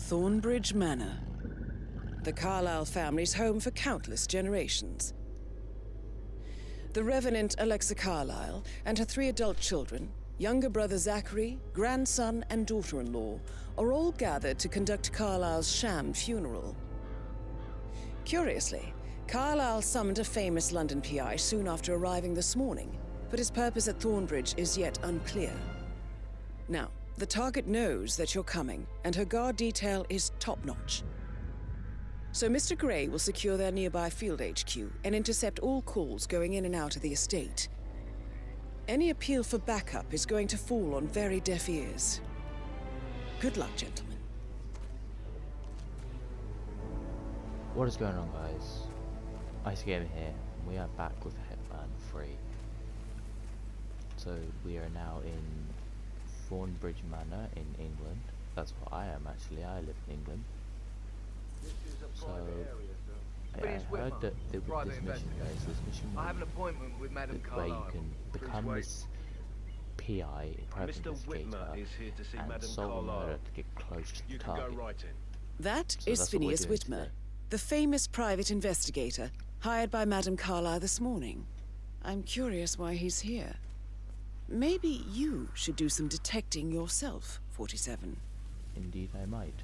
Thornbridge Manor. The Carlyle family's home for countless generations. The Revenant Alexa Carlyle and her 3 adult children, younger brother Zachary, grandson and daughter-in-law, are all gathered to conduct Carlyle's sham funeral. Curiously, Carlyle summoned a famous London PI soon after arriving this morning, but his purpose at Thornbridge is yet unclear. Now, the target knows that you're coming, and her guard detail is top-notch. So Mr. Gray will secure their nearby field HQ and intercept all calls going in and out of the estate. Any appeal for backup is going to fall on very deaf ears. Good luck, gentlemen. What is going on, guys? Ice Gamer here. We are back with Hitman 3. So we are now in Thornbridge Manor in England. That's what I am actually. I live in England. So I heard that this mission, guys, this mission I have an appointment with Madam where you Carlyle. can become this PI, private Mr. investigator, Whitmer is here to see and Madam solve a Carlyle. murder to get close to the You can target. go right in. That So is that's what we're Phineas doing Whitmer, today. the famous private investigator hired by Madam Carlyle this morning. I'm curious why he's here. Maybe you should do some detecting yourself, 47. Indeed, I might.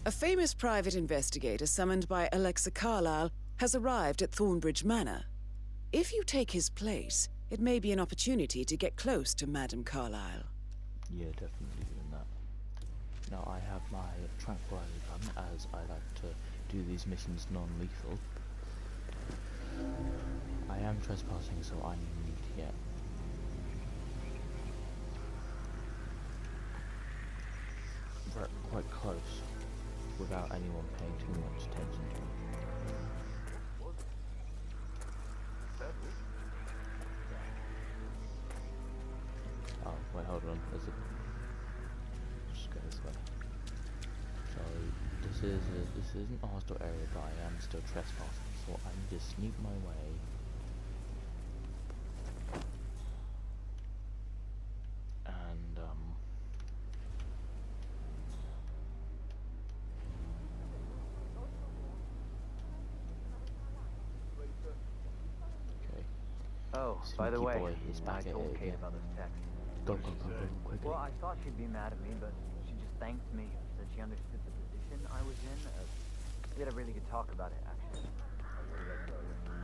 A famous private investigator summoned by Alexa Carlyle has arrived at Thornbridge Manor. If you take his place, it may be an opportunity to get close to Madam Carlyle. Yeah, definitely doing that. Now I have my tranquilizer gun, as I like to do these missions non-lethal. I am trespassing, so I need to get quite close without anyone paying too much attention to me. Oh, wait, hold on. There's a... Just go this way. So, this isn't a hostile area, but I am still trespassing, so I need to sneak my way. And, okay. Oh, Sneaky by the way, boy, he's I back at told it Kate again. about this text. Go, quickly. Well, I thought she'd be mad at me, but she just thanked me. Said she understood the position I was in. We had a really good talk about it, actually.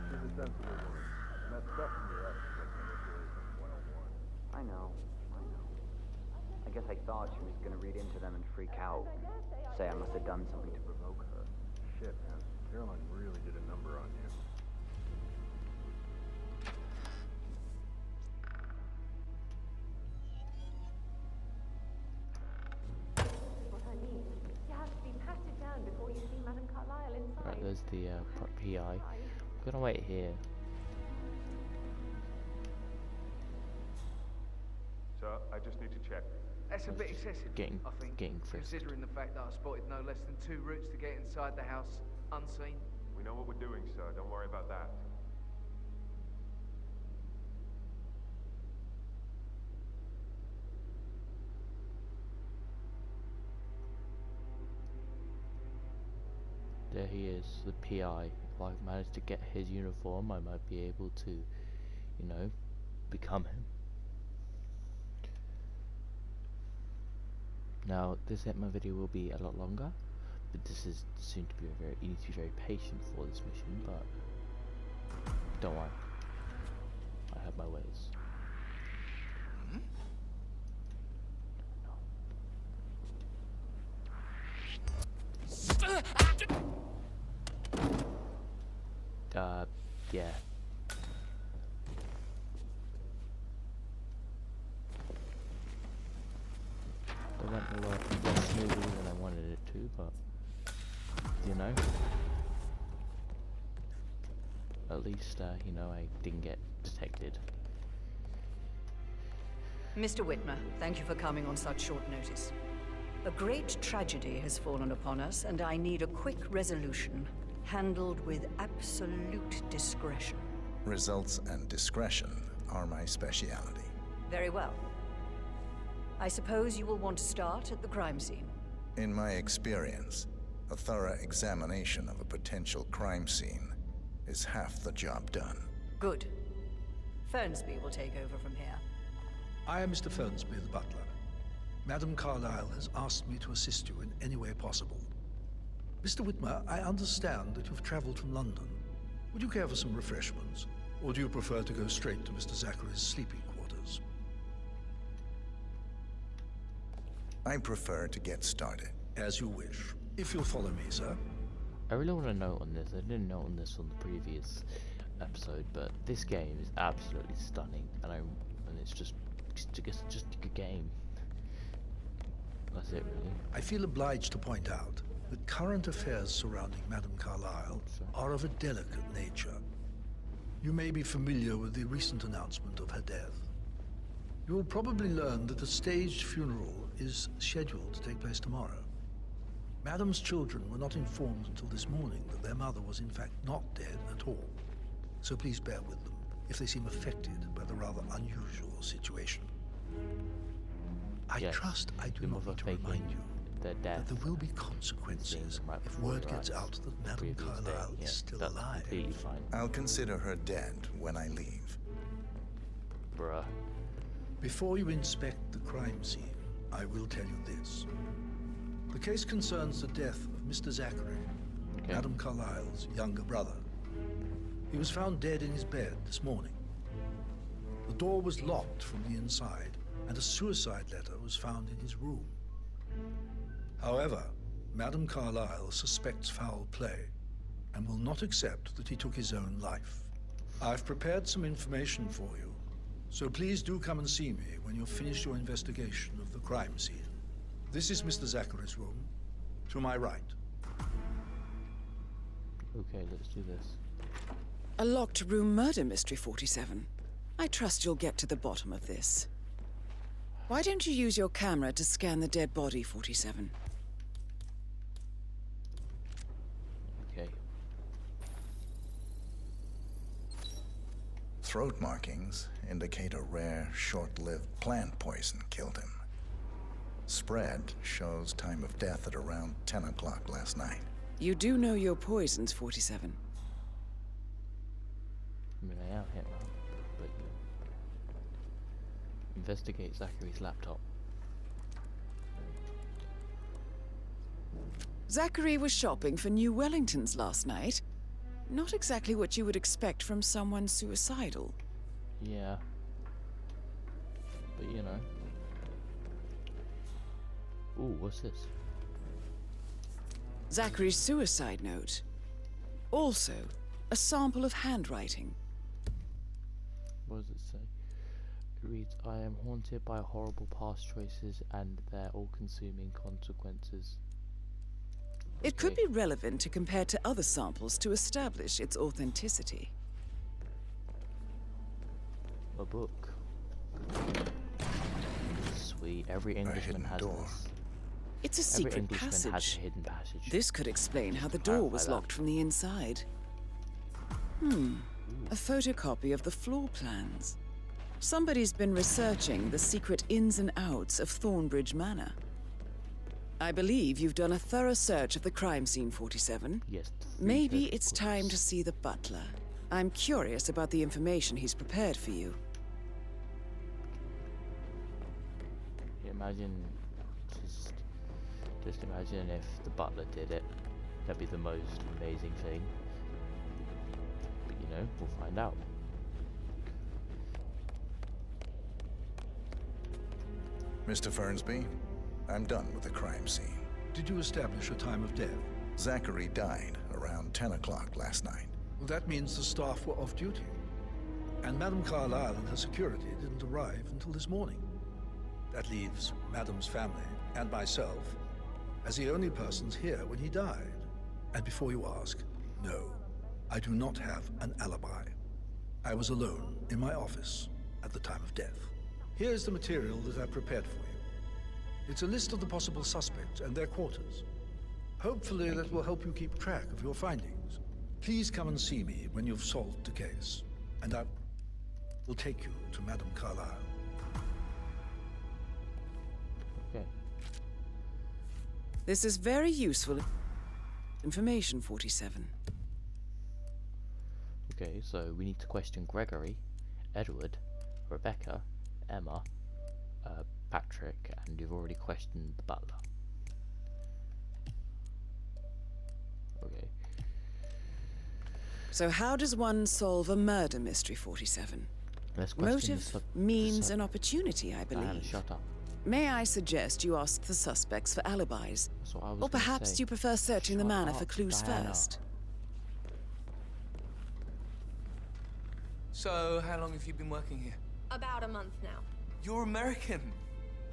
She's a sensible woman. And that's definitely us taking manipulation 101. I know. I guess I thought she was gonna read into them and freak out. Say I must have done something to provoke her. Shit, man. Caroline really did a number on you. What I need. You have to be patted down before you see Madame Carlyle inside. Right, there's the PI. I'm gonna wait here. Sir, I just need to check. That's a bit excessive, Getting I think, frisked. considering the fact that I spotted no less than 2 routes to get inside the house unseen. We know what we're doing, sir. Don't worry about that. There he is, the PI. If I've managed to get his uniform, I might be able to, you know, become him. Now, this Hitman video will be a lot longer, but this is soon to be you need to be very patient for this mission, but don't worry. I have my ways. Yeah. That went a lot less smoothly than I wanted it to, but, you know, at least, you know, I didn't get detected. Mr. Whitmer, thank you for coming on such short notice. A great tragedy has fallen upon us, and I need a quick resolution. handled with absolute discretion. Results and discretion are my speciality. Very well. I suppose you will want to start at the crime scene. In my experience, a thorough examination of a potential crime scene is half the job done. Good. Fernsby will take over from here. I am Mr. Fernsby, the butler. Madam Carlyle has asked me to assist you in any way possible. Mr. Whitmer, I understand that you've traveled from London. Would you care for some refreshments? Or do you prefer to go straight to Mr. Zachary's sleeping quarters? I prefer to get started. As you wish. If you'll follow me, sir. I really want to note on this. I didn't note on this on the previous episode, but this game is absolutely stunning, and it's just a good game. That's it, really. I feel obliged to point out that current affairs surrounding Madam Carlyle are of a delicate nature. You may be familiar with the recent announcement of her death. You will probably learn that a staged funeral is scheduled to take place tomorrow. Madam's children were not informed until this morning that their mother was in fact not dead at all. So please bear with them if they seem affected by the rather unusual situation. I trust I do not need to remind you that there will be consequences if word gets out that Madam Carlyle is still alive. I'll consider her dead when I leave. Bruh. Before you inspect the crime scene, I will tell you this. The case concerns the death of Mr. Zachary, Madam Carlyle's younger brother. He was found dead in his bed this morning. The door was locked from the inside, and a suicide letter was found in his room. However, Madam Carlyle suspects foul play and will not accept that he took his own life. I've prepared some information for you, so please do come and see me when you've finished your investigation of the crime scene. This is Mr. Zachary's room, to my right. Okay, let's do this. A locked room murder mystery, 47. I trust you'll get to the bottom of this. Why don't you use your camera to scan the dead body, 47? Okay. Throat markings indicate a rare, short-lived plant poison killed him. Spread shows time of death at around 10 o'clock last night. You do know your poisons, 47. I mean, I am Hitman, but investigate Zachary's laptop. Zachary was shopping for New Wellingtons last night. Not exactly what you would expect from someone suicidal. Yeah. But you know. Ooh, what's this? Zachary's suicide note. Also, a sample of handwriting. What does it say? It reads, I am haunted by horrible past choices and their all-consuming consequences. It could be relevant to compare to other samples to establish its authenticity. A book. Sweet, every Englishman has door. this. It's a Every secret Englishman has a passage. hidden passage. This could explain how the door was locked from the inside. A photocopy of the floor plans. Somebody's been researching the secret ins and outs of Thornbridge Manor. I believe you've done a thorough search of the crime scene, 47. Yes. Maybe it's time to see the butler. I'm curious about the information he's prepared for you. Imagine, just imagine if the butler did it. That'd be the most amazing thing. But you know, we'll find out. Mr. Fernsby, I'm done with the crime scene. Did you establish a time of death? Zachary died around 10 o'clock last night. Well, that means the staff were off duty. And Madam Carlyle and her security didn't arrive until this morning. That leaves Madam's family and myself as the only persons here when he died. And before you ask, no, I do not have an alibi. I was alone in my office at the time of death. Here's the material that I prepared for you. It's a list of the possible suspects and their quarters. Hopefully that will help you keep track of your findings. Please come and see me when you've solved the case, and I will take you to Madame Carlyle. Okay. This is very useful information, 47. Okay, so we need to question Gregory, Edward, Rebecca, Emma, Patrick, and you've already questioned the butler. Okay. So how does one solve a murder mystery, 47? Let's question Motive, means, and opportunity, I Diana, believe. shut up. May I suggest you ask the suspects for alibis? That's what I was Or gonna perhaps say. you prefer searching the Shut manor up, for clues Diana. first? So, how long have you been working here? About a month now. You're American.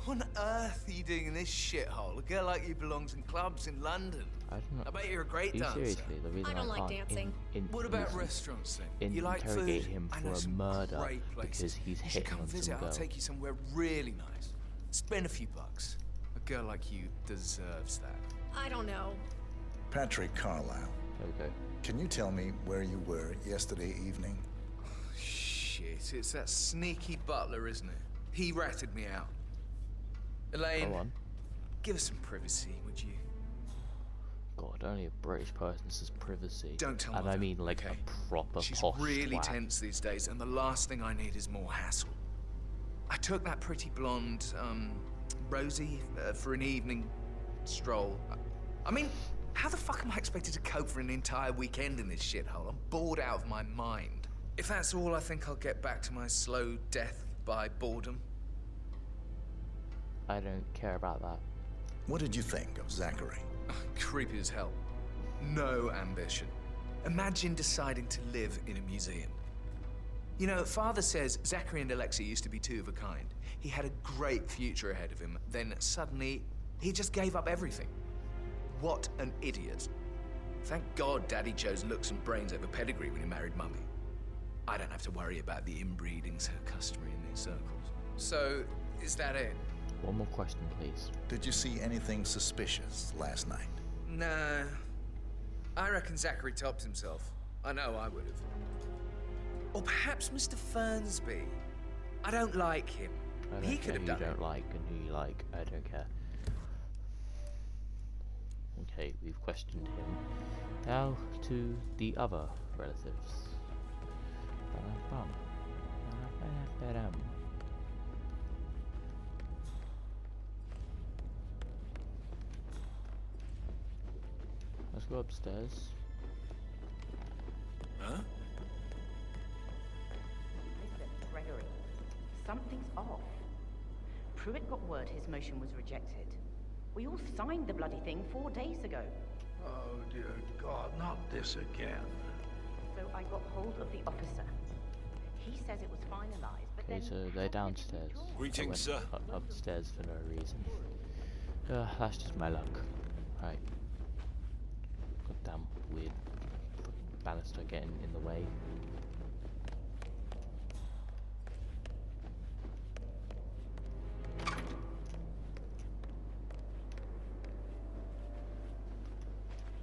What on earth are you doing in this shithole? A girl like you belongs in clubs in London. I don't know. I bet you're a great dancer. Seriously, the reason I don't like can't dancing. What about restaurants then? You like interrogate food? him I know for a some murder great places. because he's You should hitting come on visit. some I'll girl. take you somewhere really nice. Spend a few bucks. A girl like you deserves that. I don't know. Patrick Carlyle, Okay. can you tell me where you were yesterday evening? Shit, it's that sneaky butler, isn't it? He ratted me out. Elaine, Go on. give us some privacy, would you? God, only a British person says privacy. Don't tell And Mother, I mean like okay? a proper She's posh really twat. tense these days, and the last thing I need is more hassle. I took that pretty blonde, Rosie, for an evening stroll. I mean, how the fuck am I expected to cope for an entire weekend in this shithole? I'm bored out of my mind. If that's all, I think I'll get back to my slow death by boredom. I don't care about that. What did you think of Zachary? Creepy as hell. No ambition. Imagine deciding to live in a museum. You know, Father says Zachary and Alexia used to be two of a kind. He had a great future ahead of him. Then suddenly, he just gave up everything. What an idiot. Thank God Daddy chose looks and brains over pedigree when he married Mummy. I don't have to worry about the inbreeding so customary in these circles. So, is that it? One more question, please. Did you see anything suspicious last night? Nah. I reckon Zachary topped himself. I know I would have. Or perhaps Mr. Fernsby. I don't like him. I don't He care could have who done you it. don't like and who you like. I don't care. Okay, we've questioned him. Now to the other relatives. Let's go upstairs. Huh? Listen, Gregory, something's off. Pruitt got word his motion was rejected. We all signed the bloody thing 4 days ago. Oh, dear God, not this again. So I got hold of the officer. He says it was finalized, but Okay, then so how they're did it downstairs. withdraw? I Greetings, went sir. Upstairs for no reason. That's just my luck. Right. Goddamn weird banister getting in the way.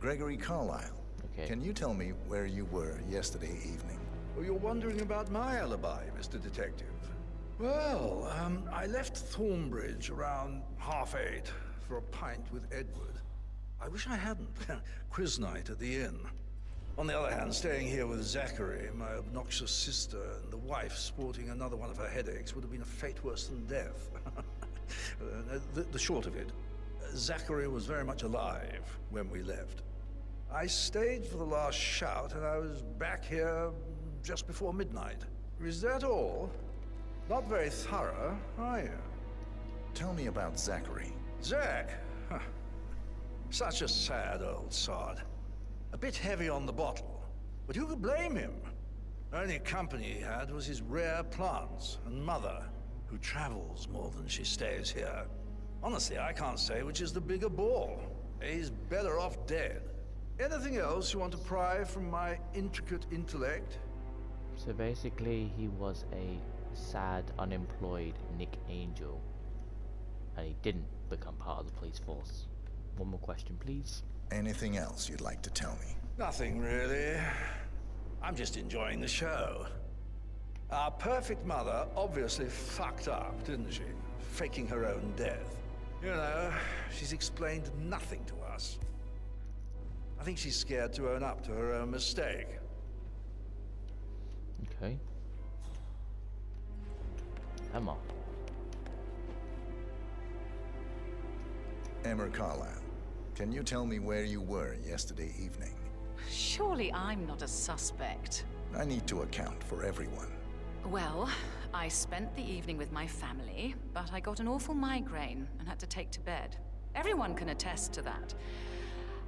Gregory Carlyle, Okay. can you tell me where you were yesterday evening? Oh, you're wondering about my alibi, Mr. Detective. Well, I left Thornbridge around 8:30 for a pint with Edward. I wish I hadn't. Quiz night at the inn. On the other hand, staying here with Zachary, my obnoxious sister, and the wife sporting another one of her headaches would have been a fate worse than death. The short of it, Zachary was very much alive when we left. I stayed for the last shout, and I was back here just before midnight. Is that all? Not very thorough, are you? Tell me about Zachary. Zach? Huh. Such a sad old sod. A bit heavy on the bottle. But who could blame him? Only company he had was his rare plants and mother, who travels more than she stays here. Honestly, I can't say which is the bigger ball. He's better off dead. Anything else you want to pry from my intricate intellect? So basically, he was a sad, unemployed Nick Angel, and he didn't become part of the police force. One more question, please. Anything else you'd like to tell me? Nothing really. I'm just enjoying the show. Our perfect mother obviously fucked up, didn't she? Faking her own death. You know, she's explained nothing to us. I think she's scared to own up to her own mistake. Okay. Emma. Emma Carlisle, can you tell me where you were yesterday evening? Surely I'm not a suspect. I need to account for everyone. Well, I spent the evening with my family, but I got an awful migraine and had to take to bed. Everyone can attest to that.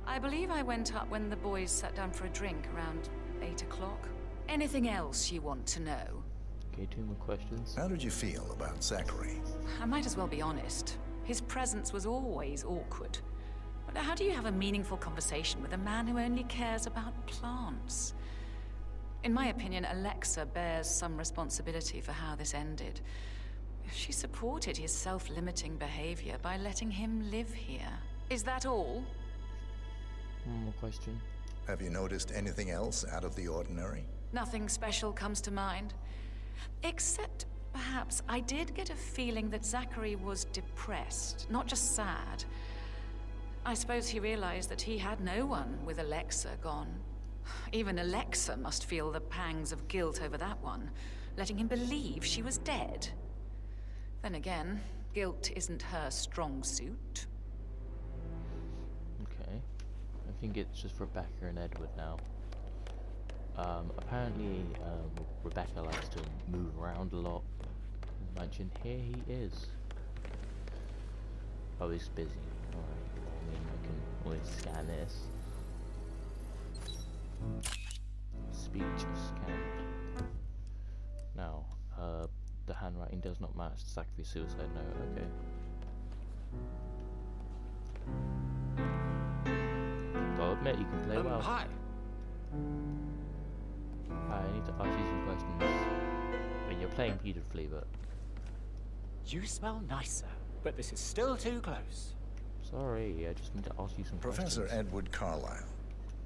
I believe I went up when the boys sat down for a drink around 8 o'clock. Anything else you want to know? Okay, 2 more questions. How did you feel about Zachary? I might as well be honest. His presence was always awkward. But how do you have a meaningful conversation with a man who only cares about plants? In my opinion, Alexa bears some responsibility for how this ended. She supported his self-limiting behavior by letting him live here. Is that all? One more question. Have you noticed anything else out of the ordinary? Nothing special comes to mind. Except, perhaps, I did get a feeling that Zachary was depressed, not just sad. I suppose he realized that he had no one with Alexa gone. Even Alexa must feel the pangs of guilt over that one, letting him believe she was dead. Then again, guilt isn't her strong suit. Okay. I think it's just Rebecca and Edward now. Apparently, Rebecca likes to move around a lot. As mentioned, here he is. Oh, he's busy. Alright. I mean, I can always scan this. Speech scanned. Now, the handwriting does not match Zachary's suicide note. Okay. I'll admit you can play well. Hi. I need to ask you some questions. I mean, you're playing beautifully, but... You smell nicer, but this is still too close. Sorry, I just need to ask you some Professor questions. Edward Carlisle,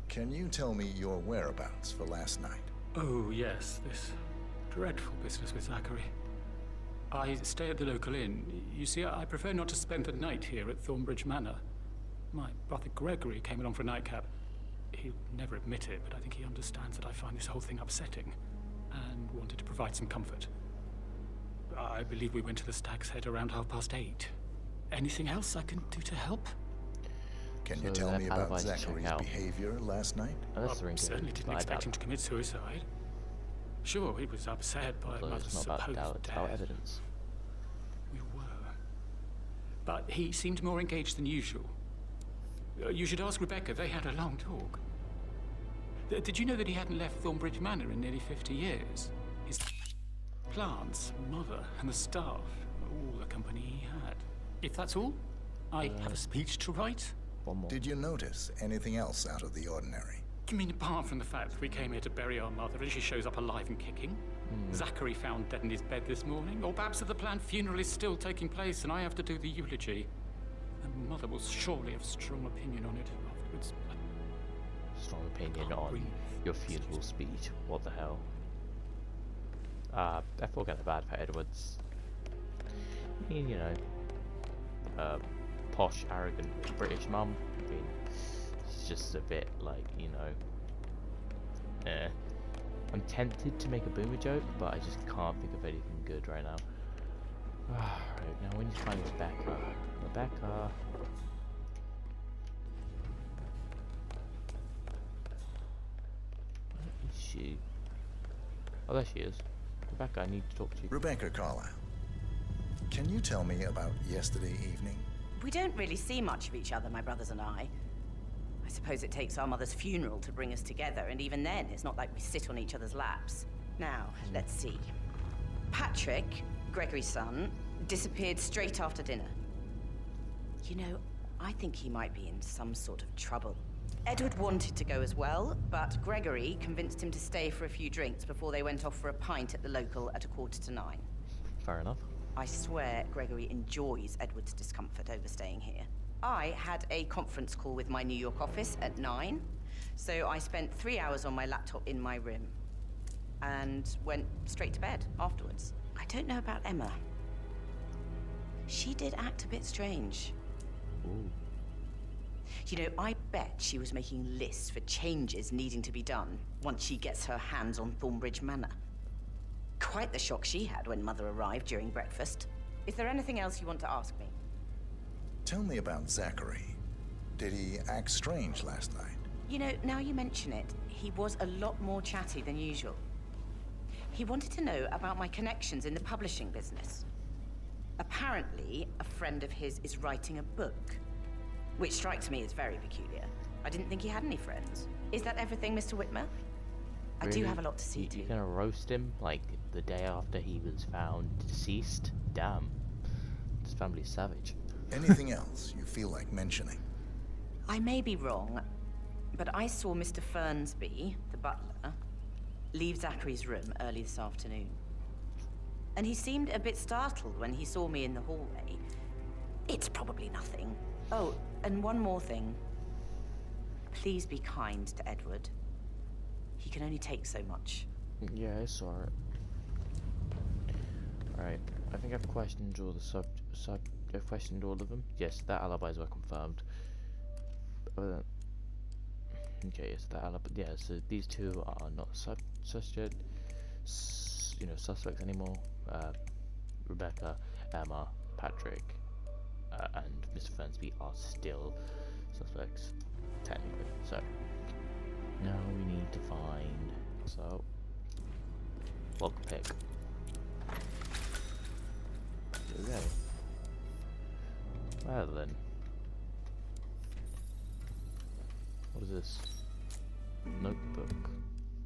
can you tell me your whereabouts for last night? Oh, yes, this dreadful business with Zachary. I stay at the local inn. You see, I prefer not to spend the night here at Thornbridge Manor. My brother Gregory came along for a nightcap. He'll never admit it, but I think he understands that I find this whole thing upsetting and wanted to provide some comfort. I believe we went to the Stag's Head around 8:30. Anything else I can do to help? Can you tell me about Zachary's behavior last night? I certainly didn't expect him to commit suicide. Sure, he was upset by Mother's supposed death. It's about evidence. We were. But he seemed more engaged than usual. You should ask Rebecca. They had a long talk. Did you know that he hadn't left Thornbridge Manor in nearly 50 years? His plants, mother, and the staff, all the company he had. If that's all, I have a speech to write. One more. Did you notice anything else out of the ordinary? You mean apart from the fact that we came here to bury our mother and she shows up alive and kicking? Zachary found dead in his bed this morning? Or perhaps that the planned funeral is still taking place and I have to do the eulogy? And Mother will surely have a strong opinion on it afterwards. Strong opinion on your funeral speech. What the hell? I feel kind of bad for Edwards. I mean, you know, posh, arrogant British mum. I mean, it's just a bit like, you know, I'm tempted to make a boomer joke, but I just can't think of anything good right now. Right, now we need to find Rebecca. Rebecca. Where is she? Oh, there she is. Rebecca, I need to talk to you. Rebecca Carlisle, can you tell me about yesterday evening? We don't really see much of each other, my brothers and I. I suppose it takes our mother's funeral to bring us together, and even then, it's not like we sit on each other's laps. Now, let's see. Patrick, Gregory's son, disappeared straight after dinner. You know, I think he might be in some sort of trouble. Edward wanted to go as well, but Gregory convinced him to stay for a few drinks before they went off for a pint at the local at 8:45. Fair enough. I swear Gregory enjoys Edward's discomfort over staying here. I had a conference call with my New York office at 9. So I spent 3 hours on my laptop in my room and went straight to bed afterwards. I don't know about Emma. She did act a bit strange. Ooh. You know, I bet she was making lists for changes needing to be done once she gets her hands on Thornbridge Manor. Quite the shock she had when Mother arrived during breakfast. Is there anything else you want to ask me? Tell me about Zachary. Did he act strange last night? You know, now you mention it, he was a lot more chatty than usual. He wanted to know about my connections in the publishing business. Apparently, a friend of his is writing a book, which strikes me as very peculiar. I didn't think he had any friends. Is that everything, Mr. Whitmer? I do have a lot to see to. You're gonna roast him, like, the day after he was found deceased? Damn. This family's savage. Anything else you feel like mentioning? I may be wrong, but I saw Mr. Fernsby, the butler, leave Zachary's room early this afternoon. And he seemed a bit startled when he saw me in the hallway. It's probably nothing. Oh, and one more thing. Please be kind to Edward. He can only take so much. Yeah, I saw it. Alright, I think I've questioned all the I've questioned all of them. Yes, their alibis were confirmed. Okay, yes, the alibi. Yeah, so these two are not suspects anymore. Rebecca, Emma, Patrick, and Mr. Fernsby are still suspects, technically. So now we need to find lockpick. Okay. Well then. What is this? Notebook.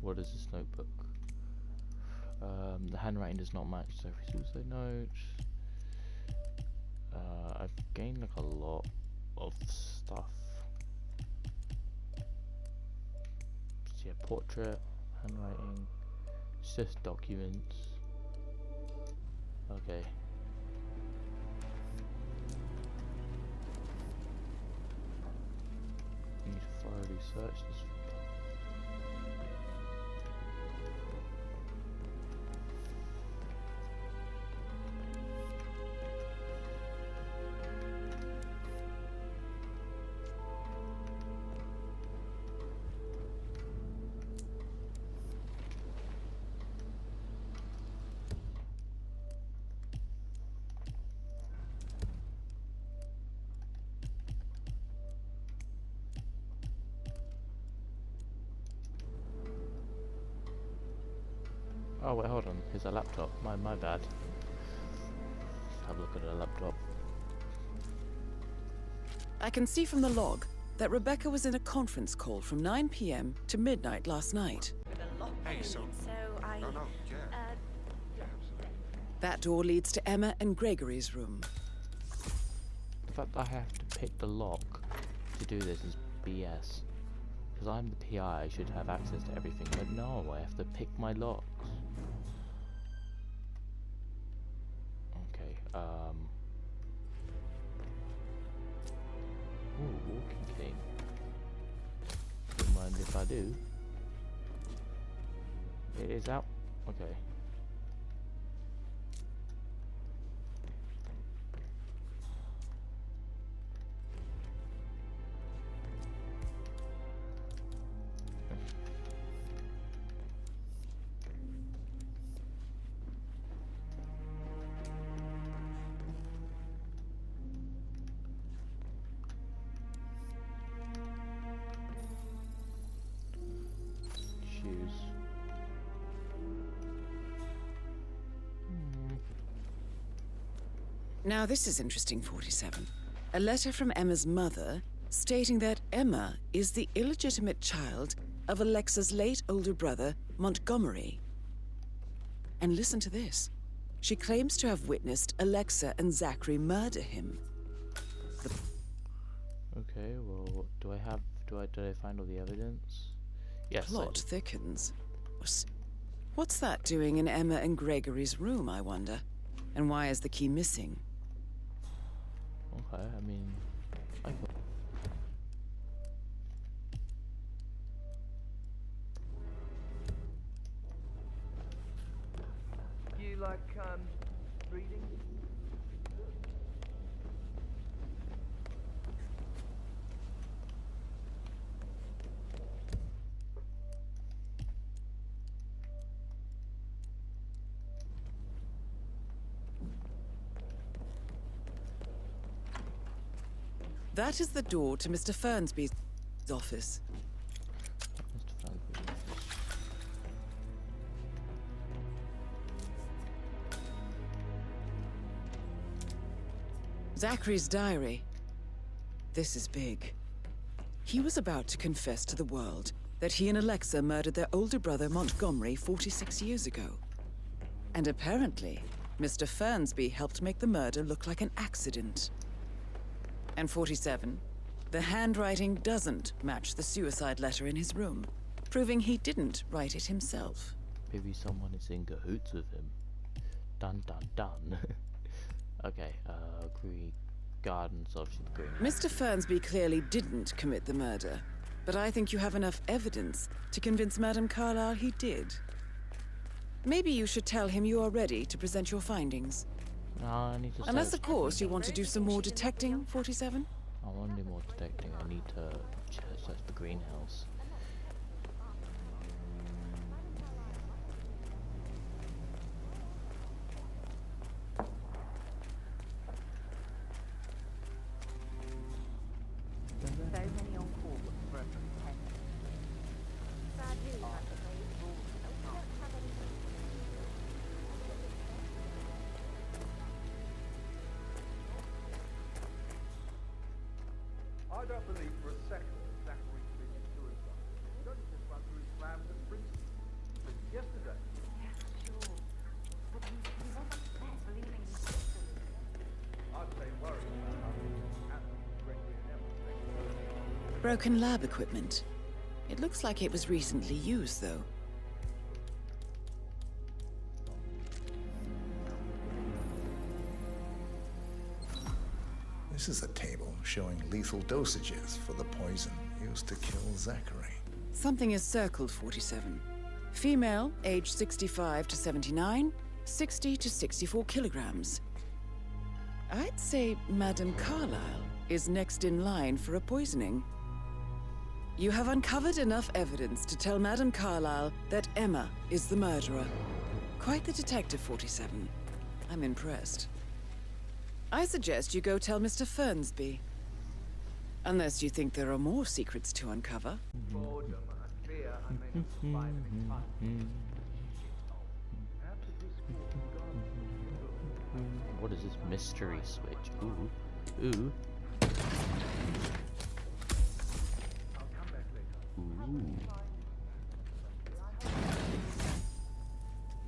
What is this notebook? The handwriting does not match every suicide note. I've gained like a lot of stuff. Yeah, portrait, handwriting, it's just documents. Okay. I need to thoroughly search this. Oh wait, hold on. Here's a laptop. My bad. Have a look at a laptop. I can see from the log that Rebecca was in a conference call from 9 p.m. to midnight last night. Hey, so I... No, yeah. That door leads to Emma and Gregory's room. The fact that I have to pick the lock to do this is BS. Because I'm the PI, I should have access to everything, but no, I have to pick my locks. Okay, ooh, walking cane. Don't mind if I do. It is out. Okay. Now this is interesting, 47. A letter from Emma's mother stating that Emma is the illegitimate child of Alexa's late older brother, Montgomery. And listen to this. She claims to have witnessed Alexa and Zachary murder him. Okay, well, did I find all the evidence? Yes. Plot thickens. What's that doing in Emma and Gregory's room, I wonder? And why is the key missing? Okay, I mean, you like, reading? That is the door to Mr. Fernsby's office. Zachary's diary. This is big. He was about to confess to the world that he and Alexa murdered their older brother Montgomery 46 years ago. And apparently, Mr. Fernsby helped make the murder look like an accident. And 47, the handwriting doesn't match the suicide letter in his room, proving he didn't write it himself. Maybe someone is in cahoots with him. Dun dun dun. Okay, Green Gardens, obviously the green. Mr. Fernsby clearly didn't commit the murder, but I think you have enough evidence to convince Madame Carlyle he did. Maybe you should tell him you are ready to present your findings. No, I need to Unless, of course, you want to do some more detecting, 47? I want to do more detecting. I need to search the greenhouse. So many on call for a pretend. Sad news, I suppose. We don't have anything. I don't believe for a second that Zachary committed suicide. He's only just run through his plans at prison. Yesterday. Yeah, sure. But he was upset, believing he was I'd say worried about how things happened to Gregory and Emma. Broken lab equipment. It looks like it was recently used, though. This is a table showing lethal dosages for the poison used to kill Zachary. Something is circled, 47. Female, age 65 to 79, 60 to 64 kilograms. I'd say Madame Carlyle is next in line for a poisoning. You have uncovered enough evidence to tell Madame Carlyle that Emma is the murderer. Quite the detective, 47. I'm impressed. I suggest you go tell Mr. Fernsby. Unless you think there are more secrets to uncover. Boredom, I fear I may not survive any time. After this What is this mystery switch? Ooh. Ooh. I'll come back later. Ooh.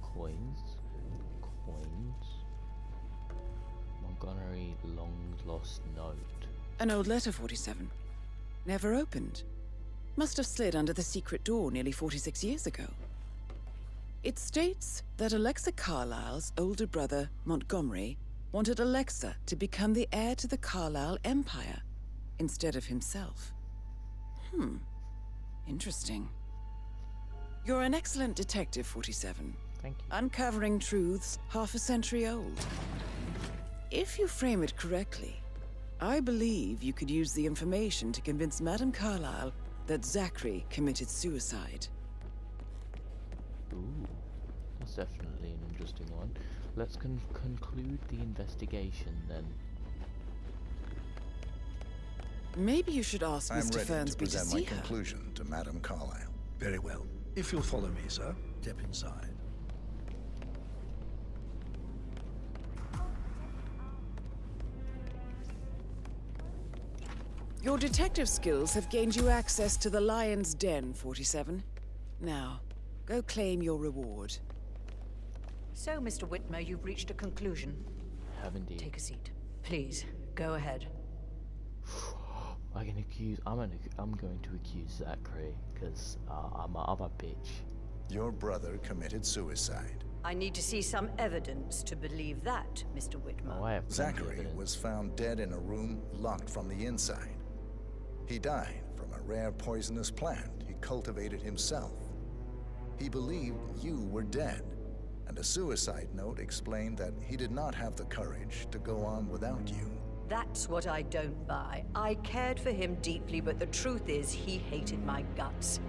Coins. Coins. Montgomery long lost note. An old letter, 47. Never opened. Must have slid under the secret door nearly 46 years ago. It states that Alexa Carlyle's older brother, Montgomery, wanted Alexa to become the heir to the Carlyle Empire instead of himself. Interesting. You're an excellent detective, 47. Thank you. Uncovering truths half a century old. If you frame it correctly, I believe you could use the information to convince Madame Carlyle that Zachary committed suicide. Ooh, that's definitely an interesting one. Let's conclude the investigation then. Maybe you should ask I'm Mr. ready to Fernsby to present see my her. conclusion to Madame Carlyle. Very well. If you'll follow me, sir, step inside. Your detective skills have gained you access to the Lion's Den, 47. Now, go claim your reward. So, Mr. Whitmer, you've reached a conclusion. Have indeed. Take a seat. Please, go ahead. I'm going to accuse Zachary because I'm a bitch. Your brother committed suicide. I need to see some evidence to believe that, Mr. Whitmer. Oh, I have plenty of Zachary evidence. was found dead in a room locked from the inside. He died from a rare poisonous plant he cultivated himself. He believed you were dead And a suicide note explained that he did not have the courage to go on without you. That's what I don't buy. I cared for him deeply, but the truth is he hated my guts.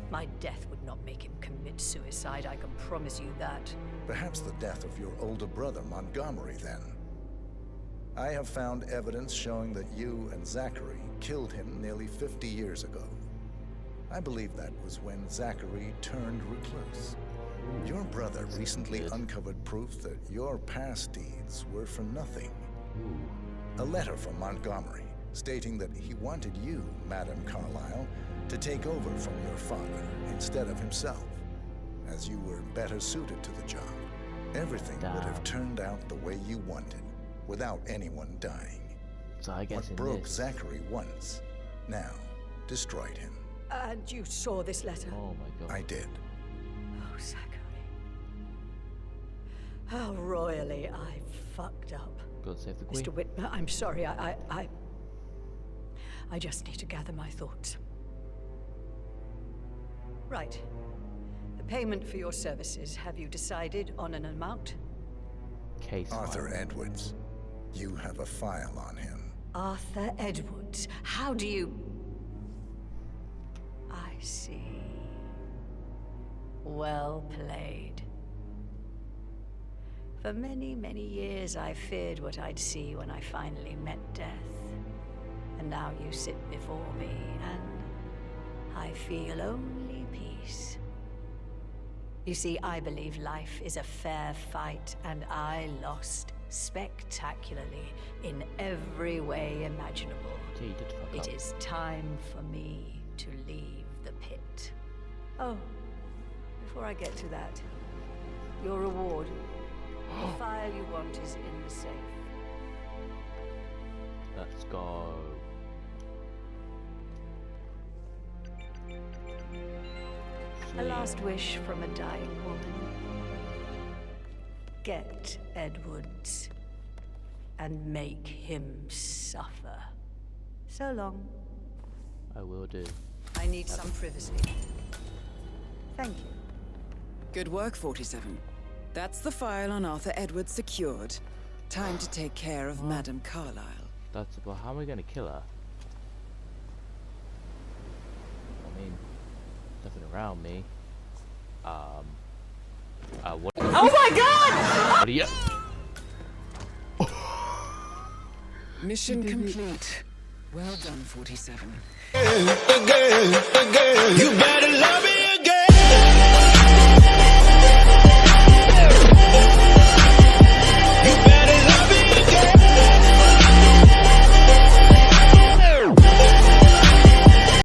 My death would not make him commit suicide, I can promise you that. Perhaps the death of your older brother, Montgomery, then. I have found evidence showing that you and Zachary killed him nearly 50 years ago. I believe that was when Zachary turned recluse. Your brother recently uncovered proof that your past deeds were for nothing. A letter from Montgomery stating that he wanted you, Madame Carlyle, to take over from your father instead of himself, as you were better suited to the job. Everything would have turned out the way you wanted, without anyone dying. So I guess what broke Zachary once, now destroyed him. And you saw this letter? Oh my god. I did. Oh, Zachary. How royally I fucked up. God save the Queen. Mr. Whitmer, I'm sorry, I just need to gather my thoughts. Right. The payment for your services, have you decided on an amount? Case Arthur Edwards. You have a file on him. Arthur Edwards. How do you... I see. Well played. For many, many years I feared what I'd see when I finally met death. And now you sit before me, and I feel only peace. You see, I believe life is a fair fight, and I lost spectacularly in every way imaginable. Okay, you did fuck up. It is time for me to leave the pit. Oh, before I get to that, your reward. The file you want is in the safe. Let's go. A last wish from a dying woman. Get Edwards and make him suffer. So long. I will do. I need some privacy. Thank you. Good work, 47. That's the file on Arthur Edwards secured. Time to take care of Madame Carlyle. That's about how are we gonna kill her? I mean, nothing around me. What? Oh my God! What are you? Mission complete. Well done, 47. You better love it.